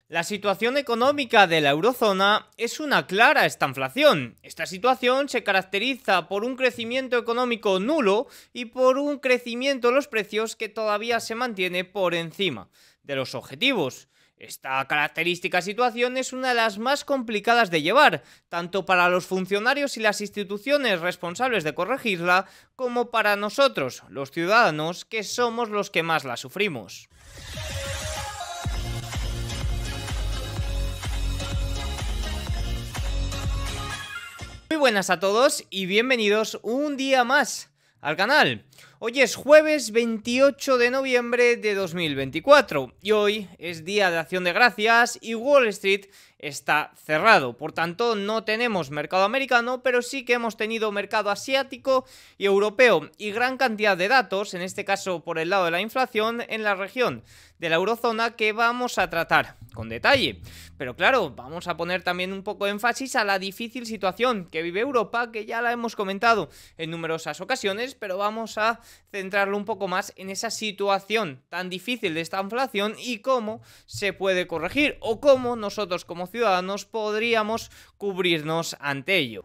La situación económica de la eurozona es una clara estanflación. Esta situación se caracteriza por un crecimiento económico nulo y por un crecimiento de los precios que todavía se mantiene por encima de los objetivos. Esta característica situación es una de las más complicadas de llevar, tanto para los funcionarios y las instituciones responsables de corregirla, como para nosotros, los ciudadanos, que somos los que más la sufrimos. Muy buenas a todos y bienvenidos un día más al canal. Hoy es jueves 28 de noviembre de 2024 y hoy es Día de Acción de Gracias y Wall Street está cerrado. Por tanto, no tenemos mercado americano, pero sí que hemos tenido mercado asiático y europeo y gran cantidad de datos, en este caso por el lado de la inflación, en la región de la eurozona que vamos a tratar con detalle. Pero claro, vamos a poner también un poco de énfasis a la difícil situación que vive Europa, que ya la hemos comentado en numerosas ocasiones, pero vamos a centrarlo un poco más en esa situación tan difícil de esta inflación y cómo se puede corregir o cómo nosotros como ciudadanos podríamos cubrirnos ante ello.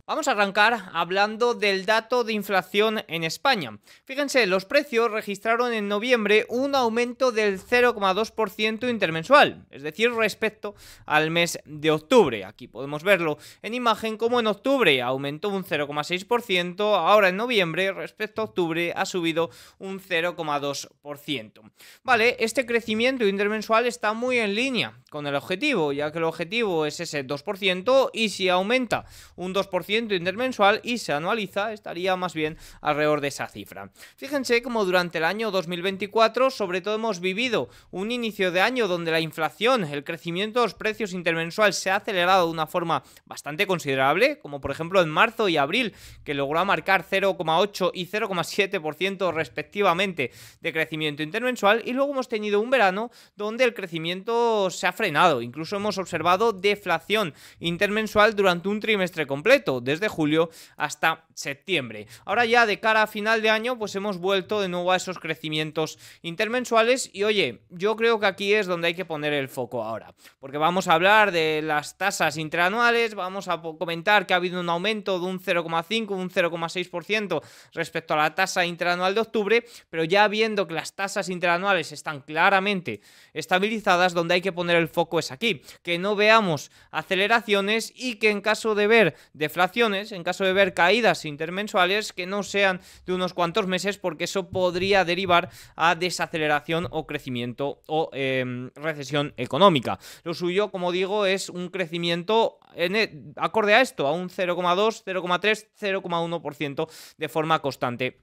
Vamos a arrancar hablando del dato de inflación en España. Fíjense, los precios registraron en noviembre un aumento del 0,2% intermensual, es decir, respecto al mes de octubre. Aquí podemos verlo en imagen como en octubre aumentó un 0,6%, ahora en noviembre respecto a octubre ha subido un 0,2%. Vale, este crecimiento intermensual está muy en línea con el objetivo, ya que el objetivo es ese 2% y si aumenta un 2% intermensual y se anualiza, estaría más bien alrededor de esa cifra. Fíjense como durante el año 2024 sobre todo hemos vivido un inicio de año donde la inflación, el crecimiento de los precios intermensual se ha acelerado de una forma bastante considerable, como por ejemplo en marzo y abril, que logró marcar 0,8 y 0,7% respectivamente de crecimiento intermensual, y luego hemos tenido un verano donde el crecimiento se ha frenado, incluso hemos observado deflación intermensual durante un trimestre completo, desde julio hasta septiembre. Ahora ya de cara a final de año pues hemos vuelto de nuevo a esos crecimientos intermensuales y oye, yo creo que aquí es donde hay que poner el foco ahora, porque vamos a hablar de las tasas interanuales, vamos a comentar que ha habido un aumento de un 0,5, un 0,6% respecto a la tasa interanual de octubre, pero ya viendo que las tasas interanuales están claramente estabilizadas, donde hay que poner el foco es aquí, que no veamos aceleraciones y que en caso de ver deflaciones, en caso de ver caídas intermensuales, que no sean de unos cuantos meses, porque eso podría derivar a desaceleración o crecimiento o recesión económica. Lo suyo, como digo, es un crecimiento acorde a esto, a un 0,2, 0,3, 0,1% de forma constante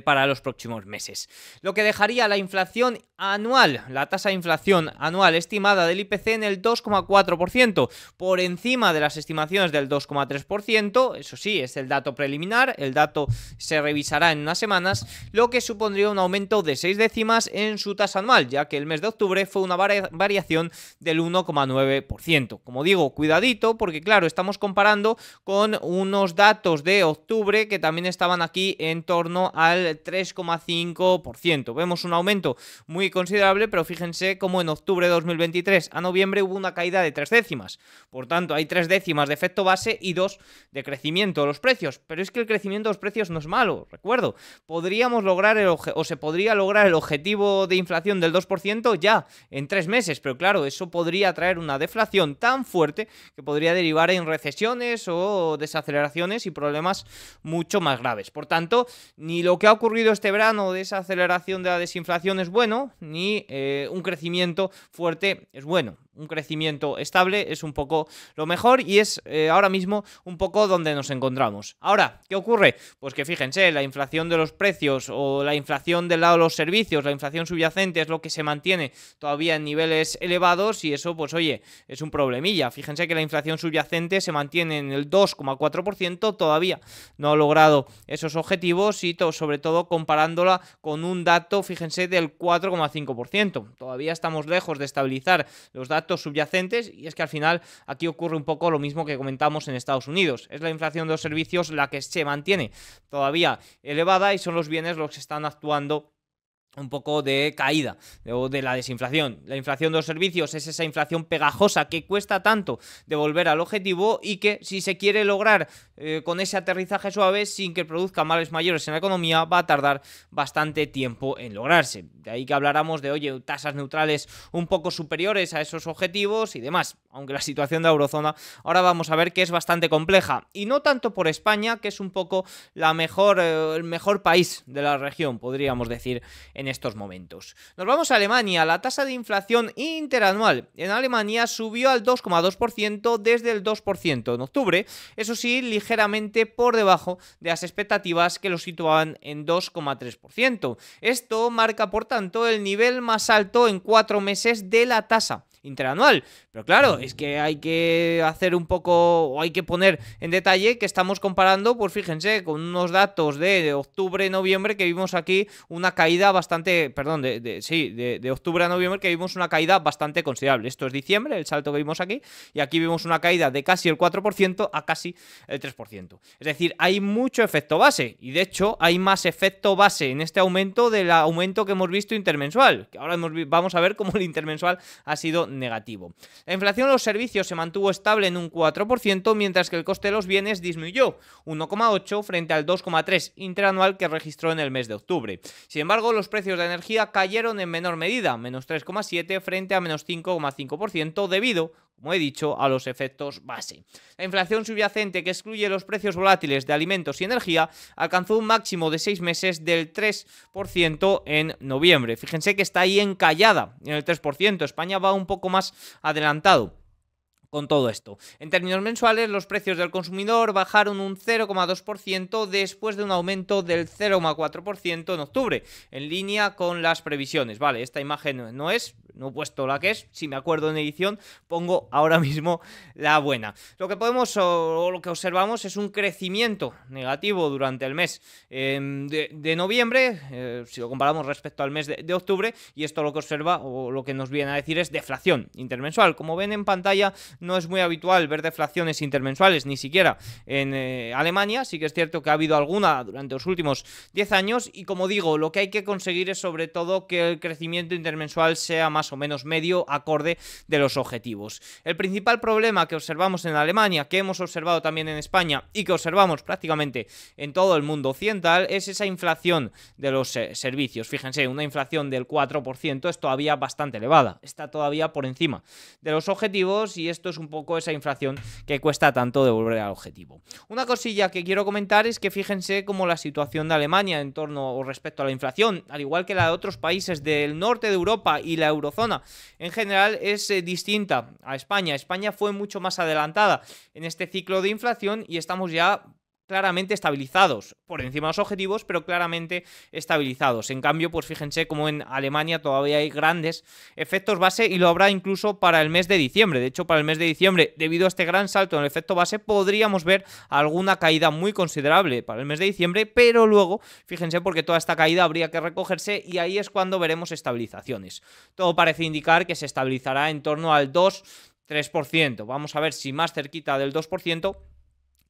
para los próximos meses. Lo que dejaría la inflación anual, la tasa de inflación anual estimada del IPC en el 2,4%, por encima de las estimaciones del 2,3%, eso sí, es el dato preliminar, el dato se revisará en unas semanas, lo que supondría un aumento de 6 décimas en su tasa anual, ya que el mes de octubre fue una variación del 1,9%. Como digo, cuidadito, porque claro, estamos comparando con unos datos de octubre que también estaban aquí en torno al 3,5%. Vemos un aumento muy considerable, pero fíjense cómo en octubre de 2023 a noviembre hubo una caída de 3 décimas. Por tanto, hay 3 décimas de efecto base y 2 de crecimiento de los precios. Pero es que el crecimiento de los precios no es malo, recuerdo. Podríamos lograr se podría lograr el objetivo de inflación del 2% ya en 3 meses, pero claro, eso podría traer una deflación tan fuerte que podría derivar en recesiones o desaceleraciones y problemas mucho más graves. Por tanto, ni lo que ha ocurrido este verano de esa aceleración de la desinflación es bueno, ni un crecimiento fuerte es bueno. Un crecimiento estable es un poco lo mejor y es ahora mismo un poco donde nos encontramos. Ahora, ¿qué ocurre? Pues que fíjense, la inflación de los precios o la inflación del lado de los servicios, la inflación subyacente es lo que se mantiene todavía en niveles elevados y eso, pues oye, es un problemilla. Fíjense que la inflación subyacente se mantiene en el 2,4%, todavía no ha logrado esos objetivos y sobre todo comparándola con un dato, fíjense, del 4,5%. Todavía estamos lejos de estabilizar los datos subyacentes y es que al final aquí ocurre un poco lo mismo que comentamos en Estados Unidos. Es la inflación de los servicios la que se mantiene todavía elevada y son los bienes los que están actuando un poco de caída o de la desinflación. La inflación de los servicios es esa inflación pegajosa que cuesta tanto de volver al objetivo y que si se quiere lograr con ese aterrizaje suave sin que produzca males mayores en la economía va a tardar bastante tiempo en lograrse. De ahí que habláramos de, oye, tasas neutrales un poco superiores a esos objetivos y demás, aunque la situación de la eurozona ahora vamos a ver que es bastante compleja y no tanto por España, que es un poco el mejor país de la región, podríamos decir, en estos momentos. Nos vamos a Alemania. La tasa de inflación interanual en Alemania subió al 2,2% desde el 2% en octubre, eso sí, ligeramente por debajo de las expectativas que lo situaban en 2,3%. Esto marca, por tanto, el nivel más alto en 4 meses de la tasa interanual. Pero claro, es que hay que hacer un poco, o hay que poner en detalle que estamos comparando, pues fíjense, con unos datos de octubre-noviembre que vimos aquí una caída bastante, perdón, de octubre a noviembre que vimos una caída bastante considerable. Esto es diciembre, el salto que vimos aquí, y aquí vimos una caída de casi el 4% a casi el 3%. Es decir, hay mucho efecto base, y de hecho hay más efecto base en este aumento del aumento que hemos visto intermensual, que ahora vamos a ver cómo el intermensual ha sido negativo. La inflación de los servicios se mantuvo estable en un 4%, mientras que el coste de los bienes disminuyó 1,8 frente al 2,3 interanual que registró en el mes de octubre. Sin embargo, los precios de energía cayeron en menor medida, menos 3,7 frente a menos 5,5% debido, como he dicho, a los efectos base. La inflación subyacente, que excluye los precios volátiles de alimentos y energía, alcanzó un máximo de 6 meses del 3% en noviembre. Fíjense que está ahí encallada en el 3%. España va un poco más adelantado con todo esto. En términos mensuales, los precios del consumidor bajaron un 0,2% después de un aumento del 0,4% en octubre, en línea con las previsiones. Vale, esta imagen no he puesto la que es, si me acuerdo en edición, pongo ahora mismo la buena. Lo que podemos o lo que observamos es un crecimiento negativo durante el mes de noviembre, si lo comparamos respecto al mes de octubre, y esto lo que observa o lo que nos viene a decir es deflación intermensual. Como ven en pantalla, no es muy habitual ver deflaciones intermensuales, ni siquiera en Alemania. Sí que es cierto que ha habido alguna durante los últimos 10 años y, como digo, lo que hay que conseguir es sobre todo que el crecimiento intermensual sea más o menos medio, acorde de los objetivos. El principal problema que observamos en Alemania, que hemos observado también en España y que observamos prácticamente en todo el mundo occidental, es esa inflación de los servicios. Fíjense, una inflación del 4% es todavía bastante elevada, está todavía por encima de los objetivos y esto es un poco esa inflación que cuesta tanto devolver al objetivo. Una cosilla que quiero comentar es que fíjense cómo la situación de Alemania en torno o respecto a la inflación, al igual que la de otros países del norte de Europa y la eurozona en general, es distinta a España. España fue mucho más adelantada en este ciclo de inflación y estamos ya claramente estabilizados, por encima de los objetivos, pero claramente estabilizados. En cambio, pues fíjense como en Alemania todavía hay grandes efectos base y lo habrá incluso para el mes de diciembre. De hecho, para el mes de diciembre, debido a este gran salto en el efecto base, podríamos ver alguna caída muy considerable para el mes de diciembre, pero luego, fíjense, porque toda esta caída habría que recogerse y ahí es cuando veremos estabilizaciones. Todo parece indicar que se estabilizará en torno al 2-3%. Vamos a ver si más cerquita del 2%,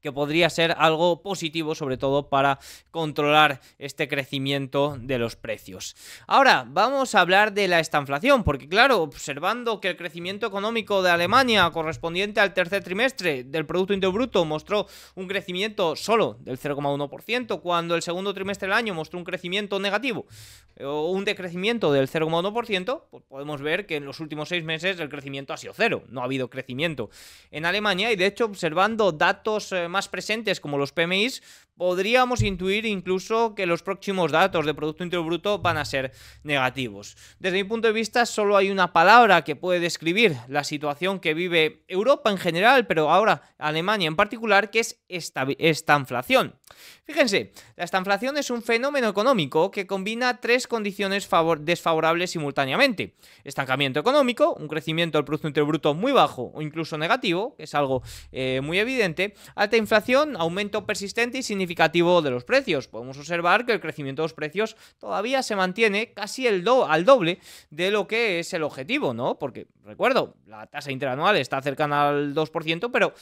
que podría ser algo positivo, sobre todo para controlar este crecimiento de los precios. Ahora vamos a hablar de la estanflación, porque claro, observando que el crecimiento económico de Alemania correspondiente al tercer trimestre del Producto Interior Bruto mostró un crecimiento solo del 0,1%, cuando el segundo trimestre del año mostró un crecimiento negativo o un decrecimiento del 0,1%, pues podemos ver que en los últimos 6 meses el crecimiento ha sido cero, no ha habido crecimiento en Alemania y de hecho observando datos más presentes como los PMIs, podríamos intuir incluso que los próximos datos de Producto Interior Bruto van a ser negativos. Desde mi punto de vista, solo hay una palabra que puede describir la situación que vive Europa en general, pero ahora Alemania en particular, que es estanflación. Fíjense, la estanflación es un fenómeno económico que combina 3 condiciones desfavorables simultáneamente. Estancamiento económico, un crecimiento del Producto Interior Bruto muy bajo o incluso negativo, que es algo muy evidente. Alta inflación, aumento persistente y significativo de los precios. Podemos observar que el crecimiento de los precios todavía se mantiene casi al doble de lo que es el objetivo, ¿no? Porque, recuerdo, la tasa interanual está cercana al 2%, pero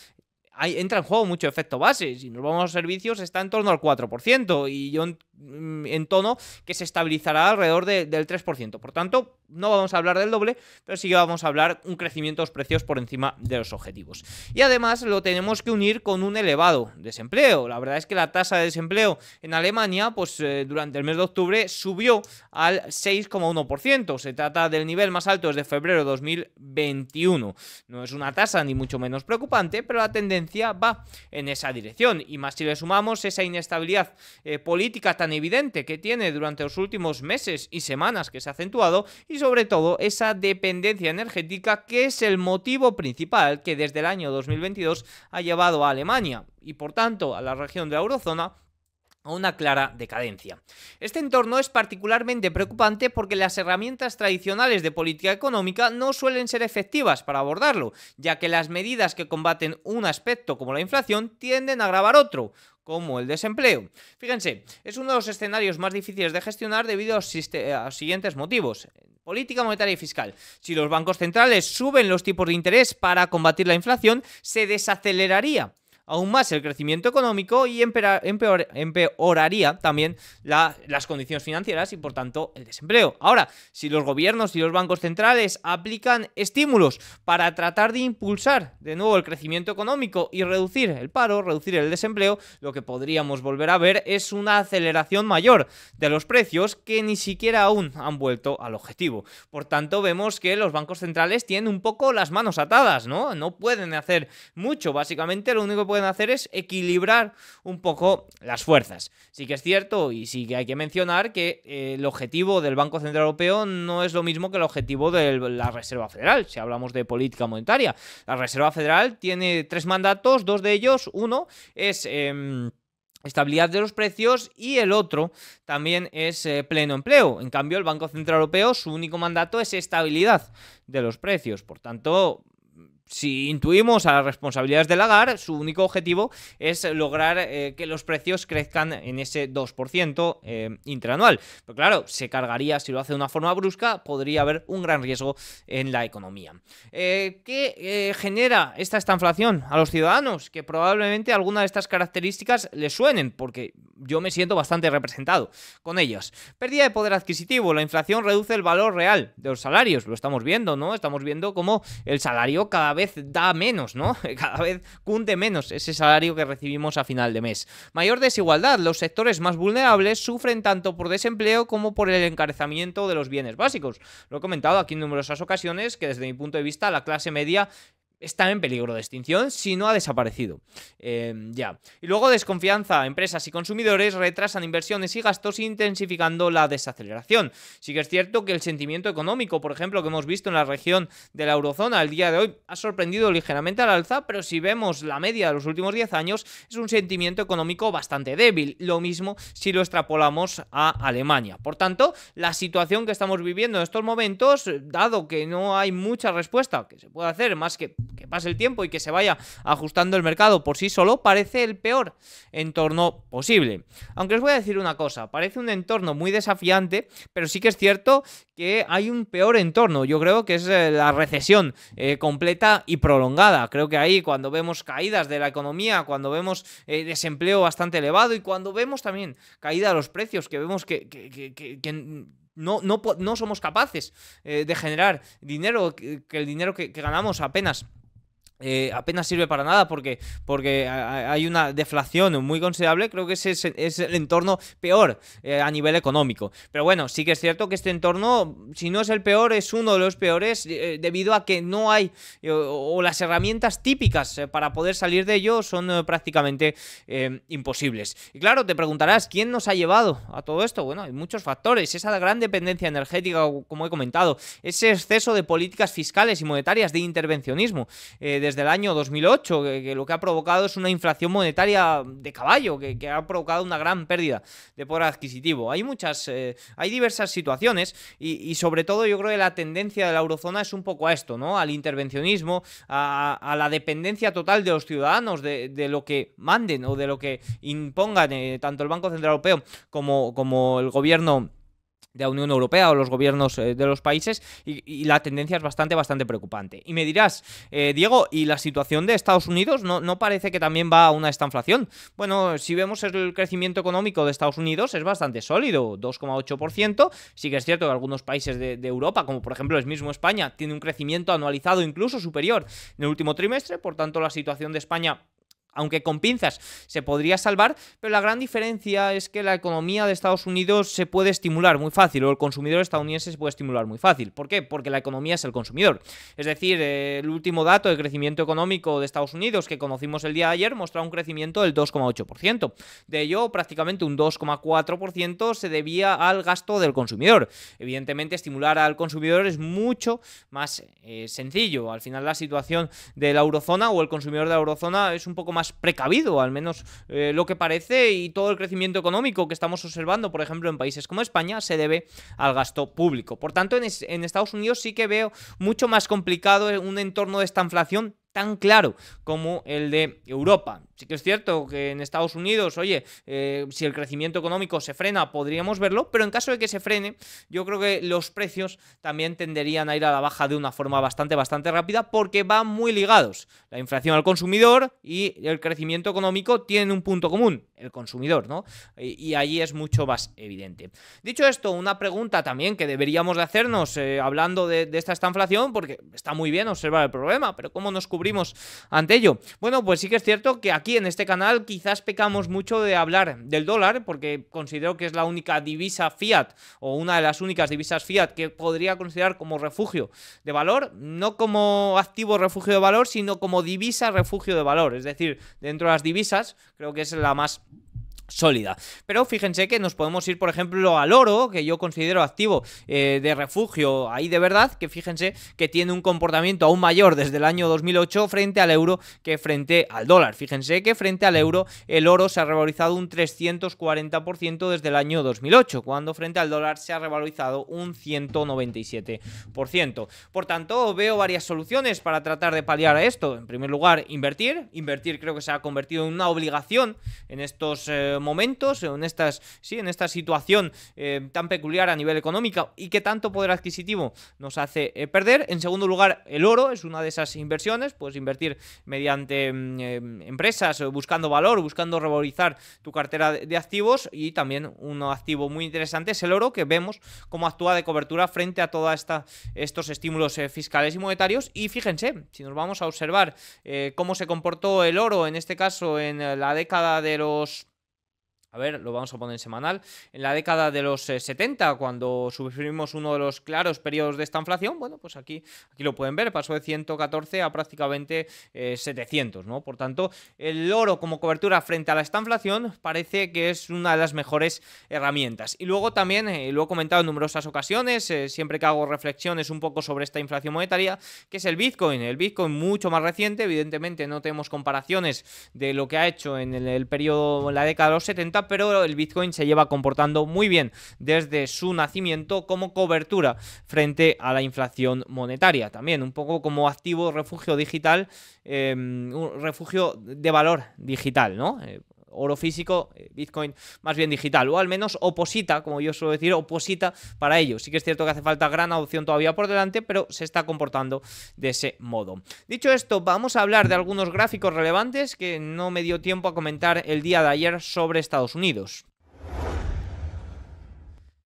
entra en juego mucho efecto base. Si nos vamos a servicios está en torno al 4% y yo en tono que se estabilizará alrededor del 3%. Por tanto, no vamos a hablar del doble, pero sí que vamos a hablar un crecimiento de los precios por encima de los objetivos. Y además lo tenemos que unir con un elevado desempleo. La verdad es que la tasa de desempleo en Alemania, pues durante el mes de octubre subió al 6,1%. Se trata del nivel más alto desde febrero de 2021. No es una tasa ni mucho menos preocupante, pero la tendencia va en esa dirección. Y más si le sumamos esa inestabilidad política tan evidente que tiene durante los últimos meses y semanas, que se ha acentuado, y sobre todo esa dependencia energética, que es el motivo principal que desde el año 2022 ha llevado a Alemania y por tanto a la región de la eurozona a una clara decadencia. Este entorno es particularmente preocupante porque las herramientas tradicionales de política económica no suelen ser efectivas para abordarlo, ya que las medidas que combaten un aspecto como la inflación tienden a agravar otro, como el desempleo. Fíjense, es uno de los escenarios más difíciles de gestionar debido a los siguientes motivos. Política monetaria y fiscal. Si los bancos centrales suben los tipos de interés para combatir la inflación, se desaceleraría aún más el crecimiento económico y empeoraría también las condiciones financieras y por tanto el desempleo. Ahora, si los gobiernos y los bancos centrales aplican estímulos para tratar de impulsar de nuevo el crecimiento económico y reducir el paro, reducir el desempleo, lo que podríamos volver a ver es una aceleración mayor de los precios que ni siquiera aún han vuelto al objetivo. Por tanto, vemos que los bancos centrales tienen un poco las manos atadas, ¿no? No pueden hacer mucho, básicamente lo único que pueden hacer es equilibrar un poco las fuerzas. Sí que es cierto y sí que hay que mencionar que el objetivo del Banco Central Europeo no es lo mismo que el objetivo de la Reserva Federal, si hablamos de política monetaria. La Reserva Federal tiene 3 mandatos, 2 de ellos, uno es estabilidad de los precios y el otro también es pleno empleo. En cambio, el Banco Central Europeo, su único mandato es estabilidad de los precios. Por tanto, si intuimos a las responsabilidades de Lagarde, su único objetivo es lograr que los precios crezcan en ese 2% interanual. Pero claro, se cargaría, si lo hace de una forma brusca, podría haber un gran riesgo en la economía. ¿Qué genera esta estanflación a los ciudadanos? Que probablemente alguna de estas características les suenen, porque yo me siento bastante representado con ellas. Pérdida de poder adquisitivo. La inflación reduce el valor real de los salarios. Lo estamos viendo, ¿no? Estamos viendo cómo el salario cada vez da menos, ¿no? Cada vez cunde menos ese salario que recibimos a final de mes. Mayor desigualdad. Los sectores más vulnerables sufren tanto por desempleo como por el encarecimiento de los bienes básicos. Lo he comentado aquí en numerosas ocasiones que desde mi punto de vista la clase media está en peligro de extinción si no ha desaparecido. Y luego desconfianza. Empresas y consumidores retrasan inversiones y gastos intensificando la desaceleración. Sí que es cierto que el sentimiento económico, por ejemplo, que hemos visto en la región de la eurozona el día de hoy, ha sorprendido ligeramente al alza, pero si vemos la media de los últimos 10 años, es un sentimiento económico bastante débil. Lo mismo si lo extrapolamos a Alemania. Por tanto, la situación que estamos viviendo en estos momentos, dado que no hay mucha respuesta que se pueda hacer más que pase el tiempo y que se vaya ajustando el mercado por sí solo, parece el peor entorno posible. Aunque os voy a decir una cosa, parece un entorno muy desafiante, pero sí que es cierto que hay un peor entorno. Yo creo que es la recesión completa y prolongada. Creo que ahí, cuando vemos caídas de la economía, cuando vemos desempleo bastante elevado y cuando vemos también caída de los precios, que vemos que no somos capaces de generar dinero, que el dinero que ganamos apenas sirve para nada porque hay una deflación muy considerable. Creo que ese es el entorno peor a nivel económico. Pero bueno, sí que es cierto que este entorno, si no es el peor, es uno de los peores debido a que no hay o las herramientas típicas para poder salir de ello son prácticamente imposibles. Y claro, te preguntarás, ¿quién nos ha llevado a todo esto? Bueno, hay muchos factores. Esa gran dependencia energética, como he comentado, ese exceso de políticas fiscales y monetarias de intervencionismo desde el año 2008, que lo que ha provocado es una inflación monetaria de caballo, que ha provocado una gran pérdida de poder adquisitivo. Hay diversas situaciones y sobre todo yo creo que la tendencia de la eurozona es un poco a esto, ¿no? Al intervencionismo, a la dependencia total de los ciudadanos de lo que manden o de lo que impongan tanto el Banco Central Europeo como el gobierno de la Unión Europea o los gobiernos de los países, y la tendencia es bastante preocupante. Y me dirás, Diego, ¿y la situación de Estados Unidos no parece que también va a una estanflación? Bueno, si vemos el crecimiento económico de Estados Unidos es bastante sólido, 2,8%. Sí que es cierto que algunos países de Europa, como por ejemplo el mismo España, tiene un crecimiento anualizado incluso superior en el último trimestre. Por tanto, la situación de España, aunque con pinzas, se podría salvar, pero la gran diferencia es que la economía de Estados Unidos se puede estimular muy fácil, o el consumidor estadounidense se puede estimular muy fácil. ¿Por qué? Porque la economía es el consumidor. Es decir, el último dato de crecimiento económico de Estados Unidos que conocimos el día de ayer mostraba un crecimiento del 2,8%. De ello, prácticamente un 2,4% se debía al gasto del consumidor. Evidentemente, estimular al consumidor es mucho más sencillo. Al final, la situación de la eurozona o el consumidor de la eurozona es un poco más precavido, al menos lo que parece, y todo el crecimiento económico que estamos observando, por ejemplo, en países como España, se debe al gasto público. Por tanto, en Estados Unidos sí que veo mucho más complicado un entorno de esta inflación tan claro como el de Europa. Sí que es cierto que en Estados Unidos, oye, si el crecimiento económico se frena, podríamos verlo, pero en caso de que se frene, yo creo que los precios también tenderían a ir a la baja de una forma bastante rápida, porque van muy ligados. La inflación al consumidor y el crecimiento económico tienen un punto común, el consumidor, ¿no? Y allí es mucho más evidente. Dicho esto, una pregunta también que deberíamos de hacernos, hablando de esta inflación, porque está muy bien observar el problema, pero ¿cómo nos cubrimos ante ello? Bueno, pues sí que es cierto que aquí en este canal quizás pecamos mucho de hablar del dólar, porque considero que es la única divisa fiat, o una de las únicas divisas fiat que podría considerar como refugio de valor, no como activo refugio de valor, sino como divisa refugio de valor. Es decir, dentro de las divisas creo que es la más sólida. Pero fíjense que nos podemos ir, por ejemplo, al oro, que yo considero activo de refugio ahí de verdad, que fíjense que tiene un comportamiento aún mayor desde el año 2008 frente al euro que frente al dólar. Fíjense que frente al euro el oro se ha revalorizado un 340% desde el año 2008, cuando frente al dólar se ha revalorizado un 197%. Por tanto, veo varias soluciones para tratar de paliar a esto. En primer lugar, invertir. Invertir creo que se ha convertido en una obligación en estos momentos, en esta situación tan peculiar a nivel económico y que tanto poder adquisitivo nos hace perder. En segundo lugar, el oro es una de esas inversiones. Puedes invertir mediante empresas, buscando valor, buscando revalorizar tu cartera de activos, y también un activo muy interesante es el oro, que vemos cómo actúa de cobertura frente a todos estos estímulos fiscales y monetarios. Y fíjense, si nos vamos a observar cómo se comportó el oro, en este caso en la década de los... A ver, lo vamos a poner en semanal. En la década de los 70, cuando sufrimos uno de los claros periodos de esta inflación, bueno, pues aquí lo pueden ver, pasó de 114 a prácticamente 700, ¿no? Por tanto, el oro como cobertura frente a la estanflación parece que es una de las mejores herramientas. Y luego también, lo he comentado en numerosas ocasiones, siempre que hago reflexiones un poco sobre esta inflación monetaria, que es el Bitcoin. El Bitcoin mucho más reciente, evidentemente no tenemos comparaciones de lo que ha hecho en el periodo, en la década de los 70, pero el Bitcoin se lleva comportando muy bien desde su nacimiento como cobertura frente a la inflación monetaria. También un poco como activo refugio digital, un refugio de valor digital, ¿no? Oro físico, Bitcoin más bien digital, o al menos oposita, como yo suelo decir, oposita para ello. Sí que es cierto que hace falta gran adopción todavía por delante, pero se está comportando de ese modo. Dicho esto, vamos a hablar de algunos gráficos relevantes que no me dio tiempo a comentar el día de ayer sobre Estados Unidos.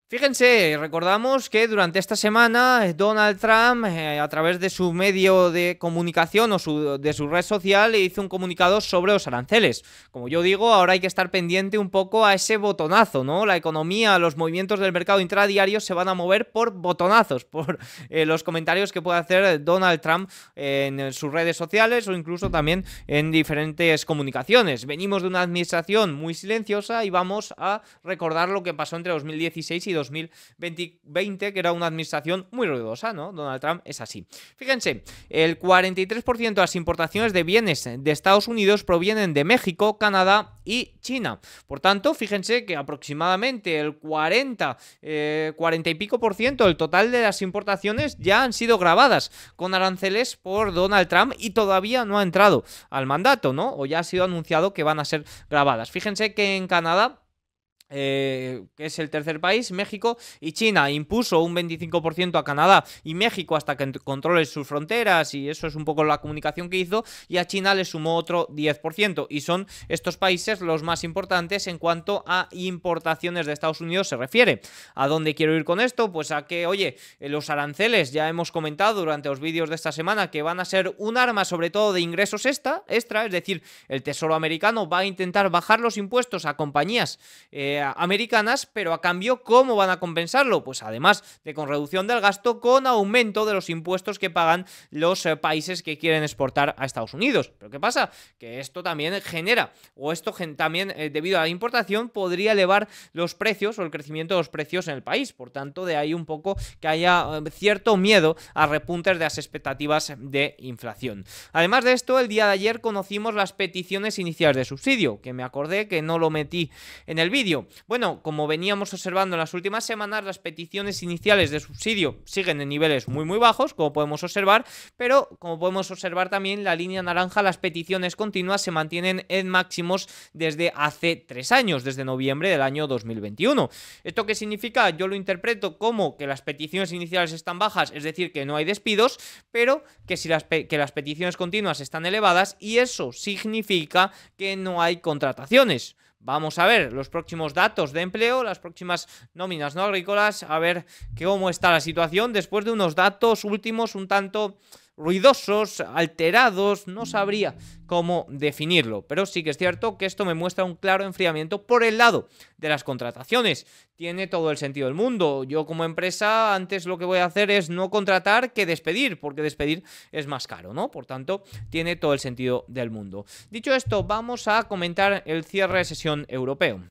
Fíjense, recordamos que durante esta semana Donald Trump, a través de su medio de comunicación o de su red social, hizo un comunicado sobre los aranceles. Como yo digo, ahora hay que estar pendiente un poco a ese botonazo, ¿no? La economía, los movimientos del mercado intradiario se van a mover por botonazos, por los comentarios que puede hacer Donald Trump en sus redes sociales o incluso también en diferentes comunicaciones. Venimos de una administración muy silenciosa y vamos a recordar lo que pasó entre 2016 y 2020, que era una administración muy ruidosa, ¿no? Donald Trump es así. Fíjense, el 43% de las importaciones de bienes de Estados Unidos provienen de México, Canadá y China. Por tanto, fíjense que aproximadamente el 40 y pico por ciento del total de las importaciones ya han sido gravadas con aranceles por Donald Trump y todavía no ha entrado al mandato, ¿no? O ya ha sido anunciado que van a ser gravadas. Fíjense que en Canadá que es el tercer país, México, y China impuso un 25% a Canadá y México hasta que controle sus fronteras, y eso es un poco la comunicación que hizo, y a China le sumó otro 10%, y son estos países los más importantes en cuanto a importaciones de Estados Unidos se refiere. ¿A dónde quiero ir con esto? Pues a que, oye, los aranceles, ya hemos comentado durante los vídeos de esta semana que van a ser un arma sobre todo de ingresos extra, es decir, el Tesoro americano va a intentar bajar los impuestos a compañías americanas, pero a cambio, ¿cómo van a compensarlo? Pues además de con reducción del gasto, con aumento de los impuestos que pagan los países que quieren exportar a Estados Unidos. ¿Pero qué pasa? Que esto también genera, o esto también debido a la importación, podría elevar los precios o el crecimiento de los precios en el país. Por tanto, de ahí un poco que haya cierto miedo a repuntes de las expectativas de inflación. Además de esto, el día de ayer conocimos las peticiones iniciales de subsidio, que me acordé que no lo metí en el vídeo. Bueno, como veníamos observando en las últimas semanas, las peticiones iniciales de subsidio siguen en niveles muy bajos, como podemos observar, pero como podemos observar también la línea naranja, las peticiones continuas se mantienen en máximos desde hace 3 años, desde noviembre del año 2021. ¿Esto qué significa? Yo lo interpreto como que las peticiones iniciales están bajas, es decir, que no hay despidos, pero que si las peticiones continuas están elevadas, y eso significa que no hay contrataciones. Vamos a ver los próximos datos de empleo, las próximas nóminas no agrícolas, a ver cómo está la situación después de unos datos últimos un tanto ruidosos, alterados, no sabría cómo definirlo, pero sí que es cierto que esto me muestra un claro enfriamiento por el lado de las contrataciones. Tiene todo el sentido del mundo. Yo como empresa antes lo que voy a hacer es no contratar que despedir, porque despedir es más caro, ¿no? Por tanto, tiene todo el sentido del mundo. Dicho esto, vamos a comentar el cierre de sesión europeo.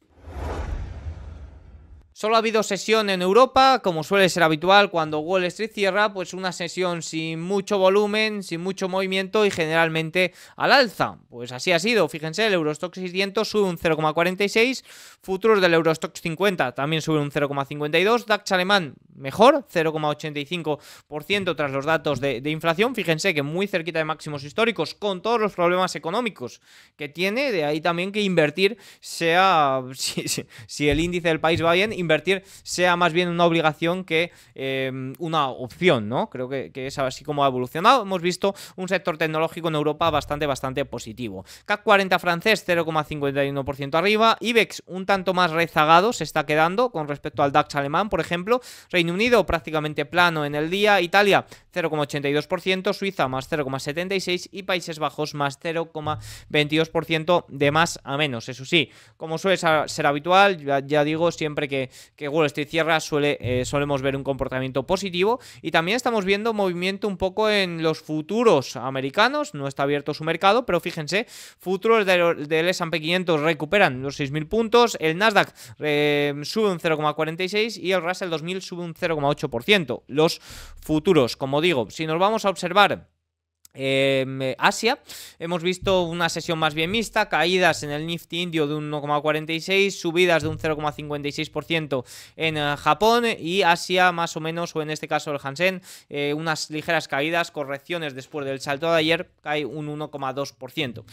Solo ha habido sesión en Europa, como suele ser habitual cuando Wall Street cierra, pues una sesión sin mucho volumen, sin mucho movimiento y generalmente al alza. Pues así ha sido, fíjense, el Eurostoxx 600 sube un 0,46, futuros del Eurostoxx 50 también suben un 0,52, DAX alemán mejor, 0,85% tras los datos de inflación, fíjense que muy cerquita de máximos históricos, con todos los problemas económicos que tiene, de ahí también que invertir sea, si el índice del país va bien, invertir sea más bien una obligación que una opción, ¿no? Creo que es así como ha evolucionado. Hemos visto un sector tecnológico en Europa bastante positivo. CAC 40 francés 0,51% arriba, IBEX un tanto más rezagado se está quedando con respecto al DAX alemán, por ejemplo. Reino Unido prácticamente plano en el día, Italia 0,82%, Suiza más 0,76% y Países Bajos más 0,22% de más a menos. Eso sí, como suele ser habitual, ya digo, siempre que Wall Street cierra solemos ver un comportamiento positivo, y también estamos viendo movimiento un poco en los futuros americanos. No está abierto su mercado, pero fíjense, futuros del S&P 500 recuperan los 6.000 puntos, el Nasdaq sube un 0,46% y el Russell 2000 sube un 0,8%. Los futuros, como digo, si nos vamos a observar Asia, hemos visto una sesión más bien mixta, caídas en el Nifty indio de un 1,46, subidas de un 0,56% en Japón, y Asia más o menos, o en este caso el Hansen, unas ligeras caídas, correcciones después del salto de ayer, cae un 1,2%.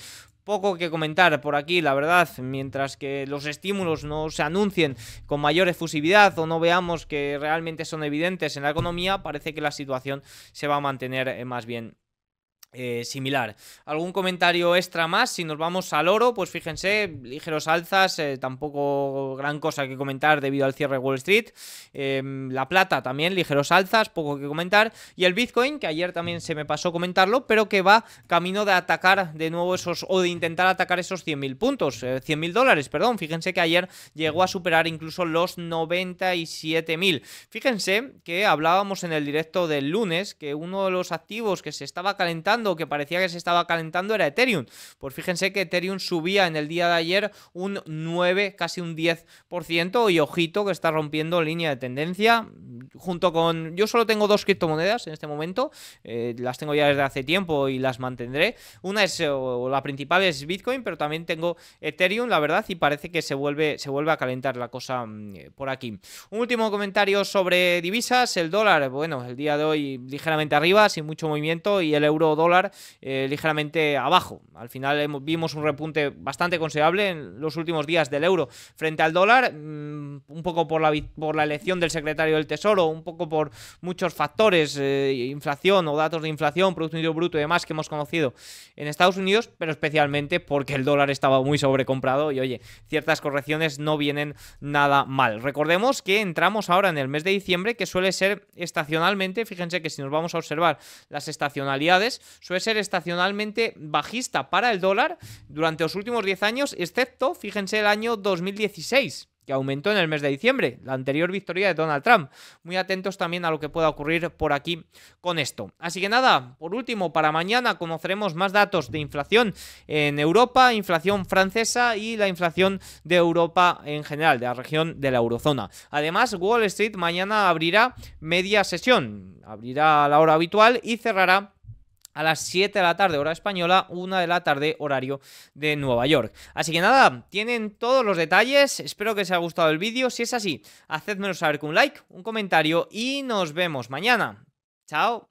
Poco que comentar por aquí, la verdad, mientras que los estímulos no se anuncien con mayor efusividad o no veamos que realmente son evidentes en la economía, parece que la situación se va a mantener más bien similar. ¿Algún comentario extra más? Si nos vamos al oro, pues fíjense, ligeros alzas, tampoco gran cosa que comentar debido al cierre de Wall Street. La plata también, ligeros alzas, poco que comentar. Y el Bitcoin, que ayer también se me pasó comentarlo, pero que va camino de atacar de nuevo o de intentar atacar esos 100.000 puntos, 100.000 dólares, perdón. Fíjense que ayer llegó a superar incluso los 97.000. Fíjense que hablábamos en el directo del lunes que uno de los activos que se estaba calentando, que parecía que se estaba calentando, era Ethereum. Pues fíjense que Ethereum subía en el día de ayer un 9, casi un 10%, y ojito que está rompiendo línea de tendencia junto con... Yo solo tengo 2 criptomonedas en este momento, las tengo ya desde hace tiempo y las mantendré. Una es, o la principal es Bitcoin, pero también tengo Ethereum, la verdad, y parece que se vuelve a calentar la cosa por aquí. Un último comentario sobre divisas. El dólar, bueno, el día de hoy ligeramente arriba, sin mucho movimiento, y el euro dólar dólar ligeramente abajo. Al final vimos un repunte bastante considerable en los últimos días del euro frente al dólar, un poco por la elección del secretario del Tesoro, un poco por muchos factores, inflación o datos de inflación, Producto Interior Bruto y demás que hemos conocido en Estados Unidos, pero especialmente porque el dólar estaba muy sobrecomprado y oye, ciertas correcciones no vienen nada mal. Recordemos que entramos ahora en el mes de diciembre, que suele ser estacionalmente, fíjense que si nos vamos a observar las estacionalidades, suele ser estacionalmente bajista para el dólar durante los últimos 10 años, excepto, fíjense, el año 2016, que aumentó en el mes de diciembre, la anterior victoria de Donald Trump. Muy atentos también a lo que pueda ocurrir por aquí con esto. Así que nada, por último, para mañana conoceremos más datos de inflación en Europa, inflación francesa y la inflación de Europa en general, de la región de la eurozona. Además, Wall Street mañana abrirá media sesión, abrirá a la hora habitual y cerrará a las 7 de la tarde, hora española, 1 de la tarde, horario de Nueva York. Así que nada, tienen todos los detalles, espero que os haya gustado el vídeo. Si es así, hacedmelo saber con un like, un comentario y nos vemos mañana. Chao.